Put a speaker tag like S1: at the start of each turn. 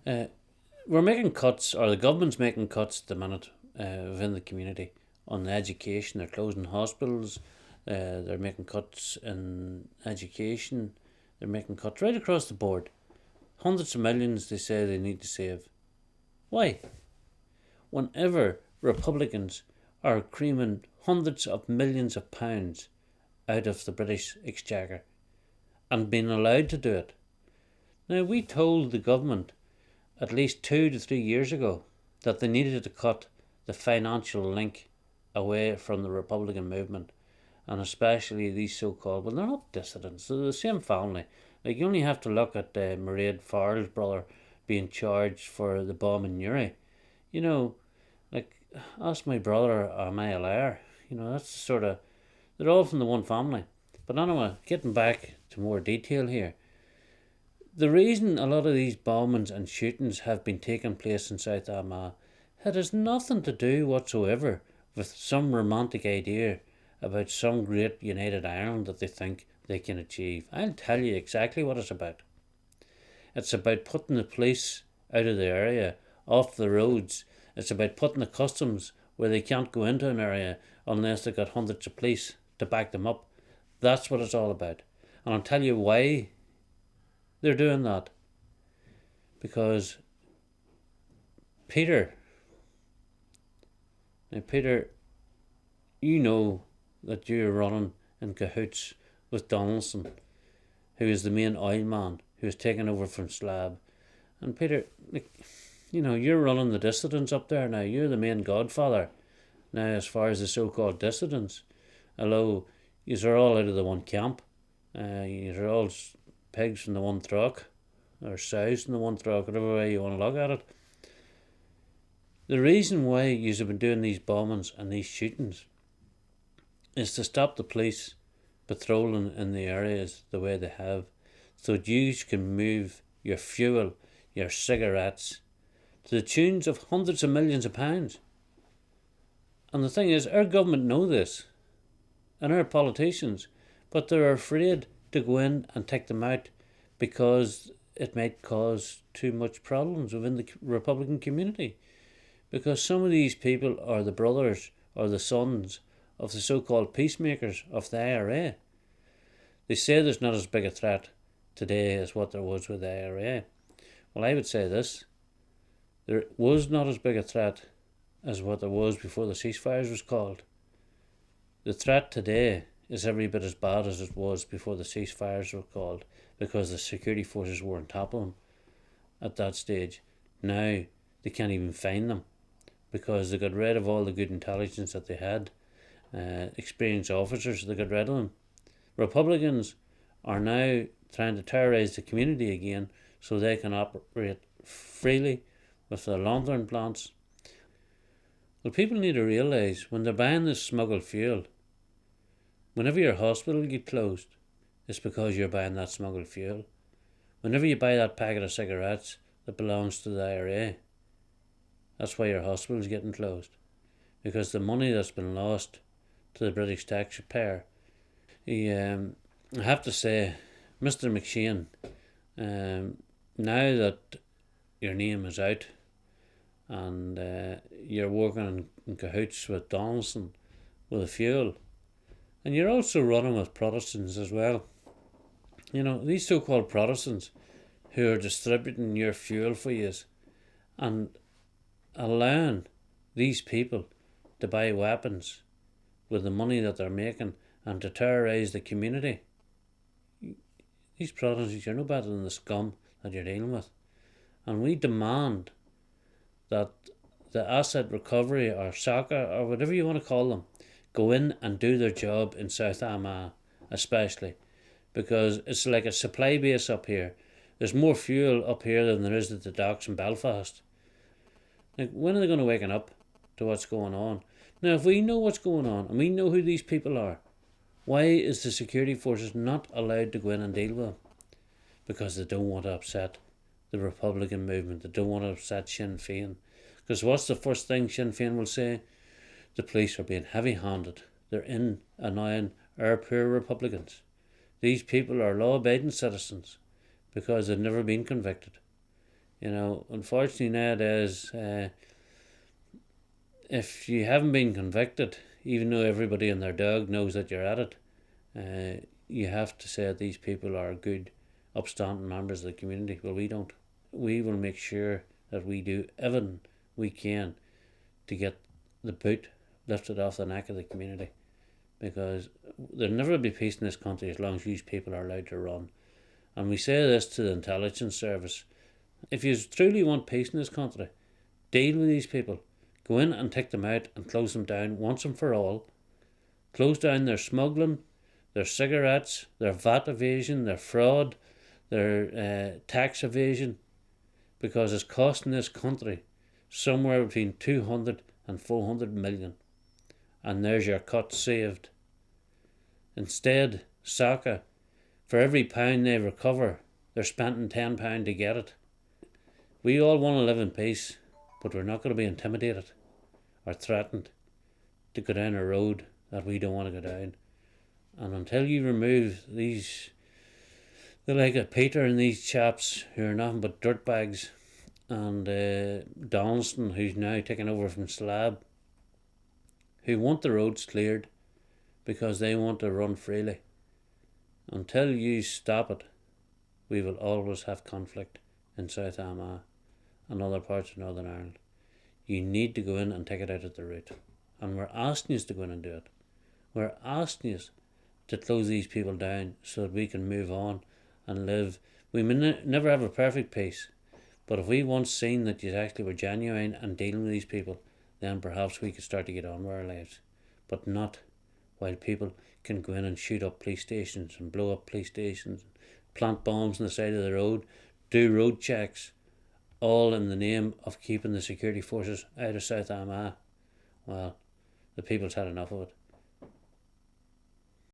S1: Uh, we're making cuts, or the government's making cuts at the minute within the community on education. They're closing hospitals. They're making cuts in education. They're making cuts right across the board. Hundreds of millions they say they need to save. Why? Whenever Republicans are creaming hundreds of millions of pounds out of the British Exchequer and being allowed to do it. Now, we told the government at least 2 to 3 years ago that they needed to cut the financial link away from the Republican movement, and especially these so-called, well, they're not dissidents, they're the same family. Like, you only have to look at Mairead Farrell's brother being charged for the bomb in Newry. You know, like, ask my brother, am I a liar? That's sort of, they're all from the one family. But anyway, getting back to more detail here. The reason a lot of these bombings and shootings have been taking place in South Armagh, it has nothing to do whatsoever with some romantic idea about some great united Ireland that they think they can achieve. I'll tell you exactly what it's about. It's about putting the police out of the area, off the roads. It's about putting the customs where they can't go into an area unless they've got hundreds of police to back them up. That's what it's all about. And I'll tell you why they're doing that. Because Peter, now Peter, you know that you're running in cahoots with Donaldson, who is the main oil man who has taken over from Slab. And Peter, you're running the dissidents up there now. You're the main godfather now as far as the so-called dissidents. Although you're all out of the one camp. You're all pigs from the one trough, or sows from the one trough, whatever way you want to look at it. The reason why you've been doing these bombings and these shootings is to stop the police patrolling in the areas the way they have, so that you can move your fuel, your cigarettes, to the tunes of hundreds of millions of pounds. And the thing is, our government know this, and our politicians, but they're afraid to go in and take them out because it might cause too much problems within the Republican community. Because some of these people are the brothers or the sons of the so-called peacemakers of the IRA. They say there's not as big a threat today as what there was with the IRA. Well, I would say this. There was not as big a threat as what there was before the ceasefires was called. The threat today is every bit as bad as it was before the ceasefires were called, because the security forces were on top of them at that stage. Now they can't even find them because they got rid of all the good intelligence that they had. Experienced officers, they got rid of them. Republicans are now trying to terrorise the community again so they can operate freely with their lantern plants. Well, people need to realise when they're buying this smuggled fuel, whenever your hospital gets closed, it's because you're buying that smuggled fuel. Whenever you buy that packet of cigarettes that belongs to the IRA, that's why your hospital is getting closed. Because the money that's been lost to the British taxpayer. I have to say, Mr. McShane, now that your name is out and you're working in cahoots with Donaldson with the fuel, and you're also running with Protestants as well. These so-called Protestants who are distributing your fuel for you and allowing these people to buy weapons with the money that they're making and to terrorise the community. These Protestants, you're no better than the scum that you're dealing with. And we demand that the asset recovery or SACA or whatever you want to call them go in and do their job in South Armagh, especially because it's like a supply base up here. There's more fuel up here than there is at the docks in Belfast. Like, when are they going to waken up to what's going on? Now, if we know what's going on and we know who these people are, why is the security forces not allowed to go in and deal with them? Because they don't want to upset the Republican movement. They don't want to upset Sinn Féin. Because what's the first thing Sinn Féin will say? The police are being heavy-handed. They're in annoying our poor You know, unfortunately nowadays, if you haven't been convicted, even though everybody and their dog knows that you're at it, you have to say that these people are good, upstanding members of the community. Well, we don't. We will make sure that we do everything we can to get the boot lifted off the neck of the community, because there'll never be peace in this country as long as these people are allowed to run. And we say this to the intelligence service. If you truly want peace in this country, deal with these people. Go in and take them out and close them down once and for all. Close down their smuggling, their cigarettes, their VAT evasion, their fraud, their tax evasion, because it's costing this country somewhere between 200 and 400 million. And there's your cut saved. Instead, SACA, for every pound they recover, they're spending £10 to get it. We all want to live in peace, but we're not going to be intimidated or threatened to go down a road that we don't want to go down. And until you remove these, the like of Peter and these chaps who are nothing but dirtbags, and Donaldson, who's now taken over from Slab, who want the roads cleared because they want to run freely. Until you stop it, we will always have conflict in South Armagh and other parts of Northern Ireland. You need to go in and take it out at the root. And we're asking you to go in and do it. We're asking you to close these people down so that we can move on and live. We may never have a perfect peace, but if we once seen that you actually were genuine and dealing with these people, then perhaps we could start to get on with our lives. But not while people can go in and shoot up police stations and blow up police stations, plant bombs on the side of the road, do road checks, all in the name of keeping the security forces out of South Armagh. Well, the people's had enough of it.